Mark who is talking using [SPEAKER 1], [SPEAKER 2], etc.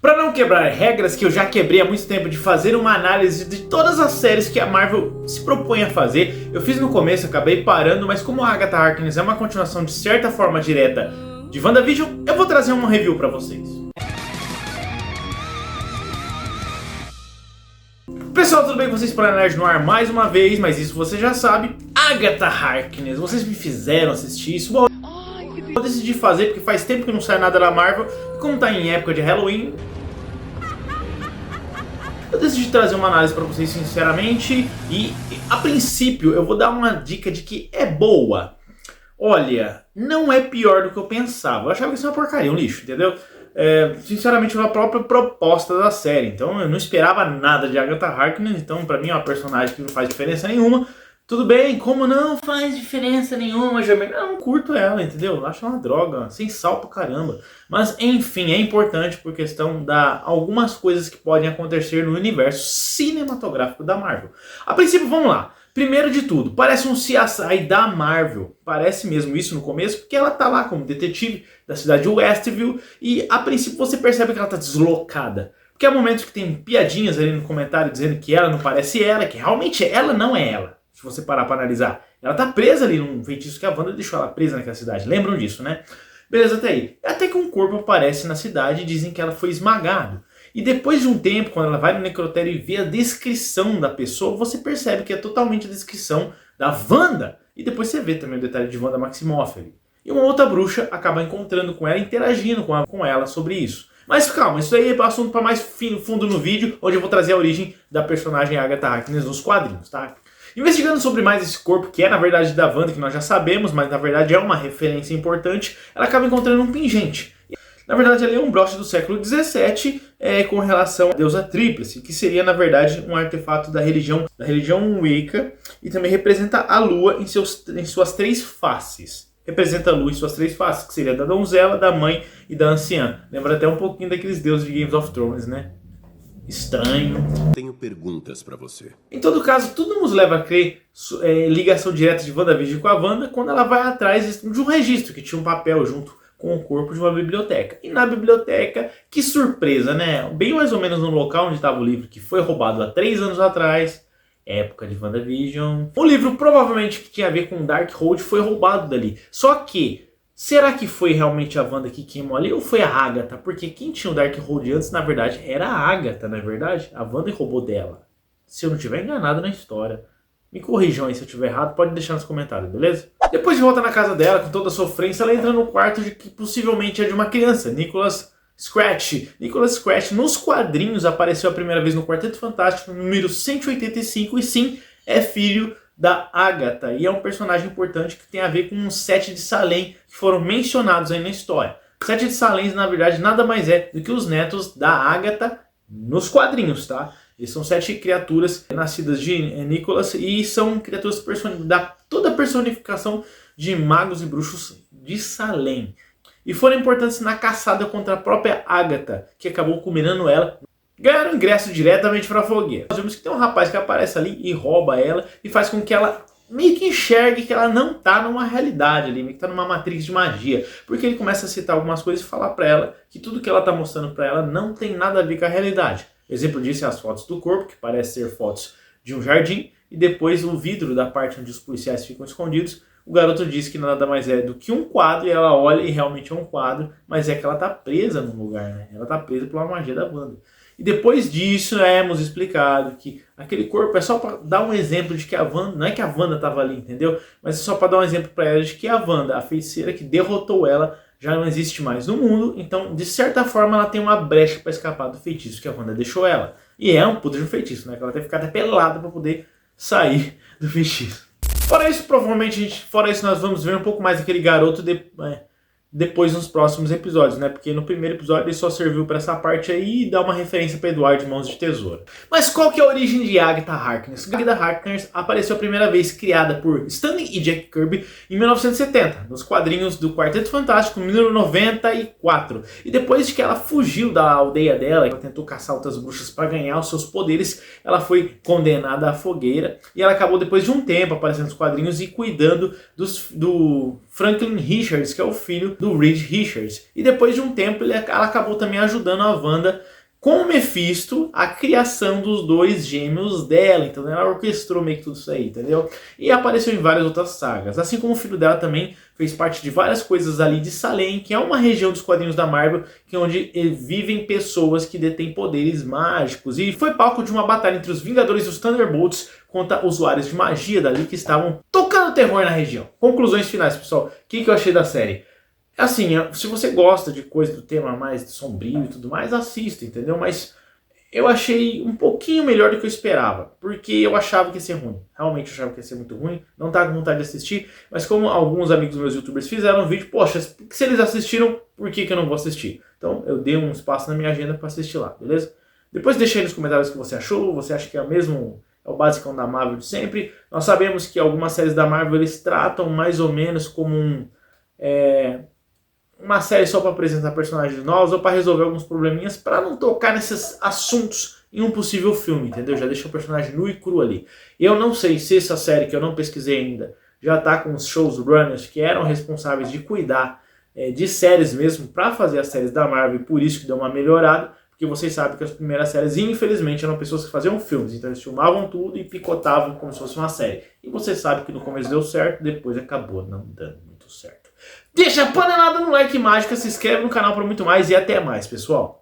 [SPEAKER 1] Para não quebrar regras que eu já quebrei há muito tempo de fazer uma análise de todas as séries que a Marvel se propõe a fazer, eu fiz no começo, acabei parando, mas como a Agatha Harkness é uma continuação de certa forma direta de WandaVision, eu vou trazer uma review para vocês. Pessoal, tudo bem com vocês? Para Nerd no ar mais uma vez, mas isso você já sabe. Agatha Harkness, vocês me fizeram assistir isso. Bom, eu decidi fazer porque faz tempo que não sai nada da Marvel. E como tá em época de Halloween, eu decidi trazer uma análise para vocês sinceramente. E a princípio eu vou dar uma dica de que é boa. Olha, não é pior do que eu pensava. Eu achava que isso era uma porcaria, um lixo, entendeu? Sinceramente, foi a própria proposta da série. Então eu não esperava nada de Agatha Harkness. Então pra mim é uma personagem que não faz diferença nenhuma. Tudo bem, como não faz diferença nenhuma, eu não curto ela, entendeu? Eu acho uma droga, sem sal pra caramba. Mas enfim, é importante por questão da algumas coisas que podem acontecer no universo cinematográfico da Marvel. A princípio, vamos lá. Primeiro de tudo, parece um CSI da Marvel. Parece mesmo isso no começo, porque ela tá lá como detetive da cidade de Westview. E a princípio você percebe que ela tá deslocada. Porque há momentos que tem piadinhas ali no comentário dizendo que ela não parece ela, que realmente ela não é ela. Se você parar pra analisar. Ela tá presa ali num feitiço que a Wanda deixou ela presa naquela cidade. Lembram disso, né? Beleza, até aí. Até que um corpo aparece na cidade e dizem que ela foi esmagada. E depois de um tempo, quando ela vai no necrotério e vê a descrição da pessoa, você percebe que é totalmente a descrição da Wanda. E depois você vê também o detalhe de Wanda Maximoff ali. E uma outra bruxa acaba encontrando com ela, interagindo com ela sobre isso. Mas calma, isso aí é assunto para mais fundo no vídeo, onde eu vou trazer a origem da personagem Agatha Harkness nos quadrinhos, tá? Investigando sobre mais esse corpo, que é na verdade da Wanda, que nós já sabemos, mas na verdade é uma referência importante, ela acaba encontrando um pingente. Na verdade, ali é um broche do século XVII com relação à deusa Tríplice, que seria, na verdade, um artefato da religião Wicca e também representa a lua em suas três faces. Representa a lua em suas três faces, que seria da donzela, da mãe e da anciã. Lembra até um pouquinho daqueles deuses de Game of Thrones, né? Estranho.
[SPEAKER 2] Tenho perguntas pra você.
[SPEAKER 1] Em todo caso, tudo nos leva a crer ligação direta de WandaVision com a Wanda quando ela vai atrás de um registro que tinha um papel junto com o corpo de uma biblioteca. E na biblioteca, que surpresa, né? Bem mais ou menos no local onde estava o livro que foi roubado há 3 anos atrás, época de WandaVision. O livro provavelmente que tinha a ver com Darkhold foi roubado dali. Só que, será que foi realmente a Wanda que queimou ali ou foi a Agatha? Porque quem tinha o Darkhold antes, na verdade, era a Agatha, não é verdade? A Wanda roubou dela. Se eu não estiver enganado na história. Me corrijam aí se eu estiver errado, pode deixar nos comentários, beleza? Depois de volta na casa dela, com toda a sofrência, ela entra no quarto de que possivelmente é de uma criança, Nicholas Scratch. Nicholas Scratch, nos quadrinhos, apareceu a primeira vez no Quarteto Fantástico, número 185, e sim, é filho da Agatha. E é um personagem importante que tem a ver com um Sete de Salem, que foram mencionados aí na história. Sete de Salem, na verdade, nada mais é do que os netos da Agatha nos quadrinhos, tá? Eles são 7 criaturas nascidas de Nicholas e são criaturas da toda a personificação de magos e bruxos de Salem. E foram importantes na caçada contra a própria Agatha, que acabou culminando ela. Ganharam ingresso diretamente para a fogueira. Nós vemos que tem um rapaz que aparece ali e rouba ela e faz com que ela meio que enxergue que ela não está numa realidade ali, meio que está numa matrix de magia. Porque ele começa a citar algumas coisas e falar para ela que tudo que ela está mostrando para ela não tem nada a ver com a realidade. Exemplo disso é as fotos do corpo, que parecem ser fotos de um jardim, e depois o vidro da parte onde os policiais ficam escondidos. O garoto diz que nada mais é do que um quadro, e ela olha e realmente é um quadro, mas é que ela está presa num lugar, né? Ela está presa pela magia da Wanda. E depois disso é explicado que aquele corpo é só para dar um exemplo de que a Wanda, não é que a Wanda estava ali, entendeu? Mas é só para dar um exemplo para ela de que a Wanda, a feiticeira que derrotou ela, já não existe mais no mundo, então de certa forma ela tem uma brecha para escapar do feitiço que a Wanda deixou ela. E é um puta de um feitiço, né? Que ela tem que ficar até pelada para poder sair do feitiço. Fora isso, nós vamos ver um pouco mais daquele garoto depois nos próximos episódios, né? Porque no primeiro episódio ele só serviu para essa parte aí e dar uma referência para Eduardo de Mãos de Tesoura. Mas qual que é a origem de Agatha Harkness? Agatha Harkness apareceu a primeira vez criada por Stanley e Jack Kirby em 1970, nos quadrinhos do Quarteto Fantástico, número 94. E depois de que ela fugiu da aldeia dela, ela tentou caçar outras bruxas para ganhar os seus poderes, ela foi condenada à fogueira. E ela acabou depois de um tempo aparecendo nos quadrinhos e cuidando do Franklin Richards, que é o filho do Reed Richards. E depois de um tempo ela acabou também ajudando a Wanda com o Mephisto, a criação dos dois gêmeos dela. Então ela orquestrou meio que tudo isso aí, entendeu? E apareceu em várias outras sagas. Assim como o filho dela também fez parte de várias coisas ali de Salem, que é uma região dos quadrinhos da Marvel, que é onde vivem pessoas que detêm poderes mágicos. E foi palco de uma batalha entre os Vingadores e os Thunderbolts contra usuários de magia dali que estavam tocando terror na região. Conclusões finais, pessoal. O que eu achei da série? Assim, se você gosta de coisa do tema mais sombrio e tudo mais, assista, entendeu? Mas eu achei um pouquinho melhor do que eu esperava, porque eu achava que ia ser ruim. Realmente eu achava que ia ser muito ruim, não estava com vontade de assistir, mas como alguns amigos meus youtubers fizeram um vídeo, poxa, se eles assistiram, por que eu não vou assistir? Então eu dei um espaço na minha agenda para assistir lá, beleza? Depois deixa aí nos comentários o que você achou, você acha que é o basicão da Marvel de sempre. Nós sabemos que algumas séries da Marvel eles tratam mais ou menos como uma série só para apresentar personagens novos ou para resolver alguns probleminhas, para não tocar nesses assuntos em um possível filme, entendeu? Já deixa o personagem nu e cru ali. Eu não sei se essa série, que eu não pesquisei ainda, já está com os showrunners que eram responsáveis de cuidar de séries mesmo, para fazer as séries da Marvel, e por isso que deu uma melhorada, porque vocês sabem que as primeiras séries, infelizmente, eram pessoas que faziam filmes, então eles filmavam tudo e picotavam como se fosse uma série. E você sabe que no começo deu certo, depois acabou não dando muito certo. Deixa a panelada no like mágico, se inscreve no canal para muito mais e até mais, pessoal.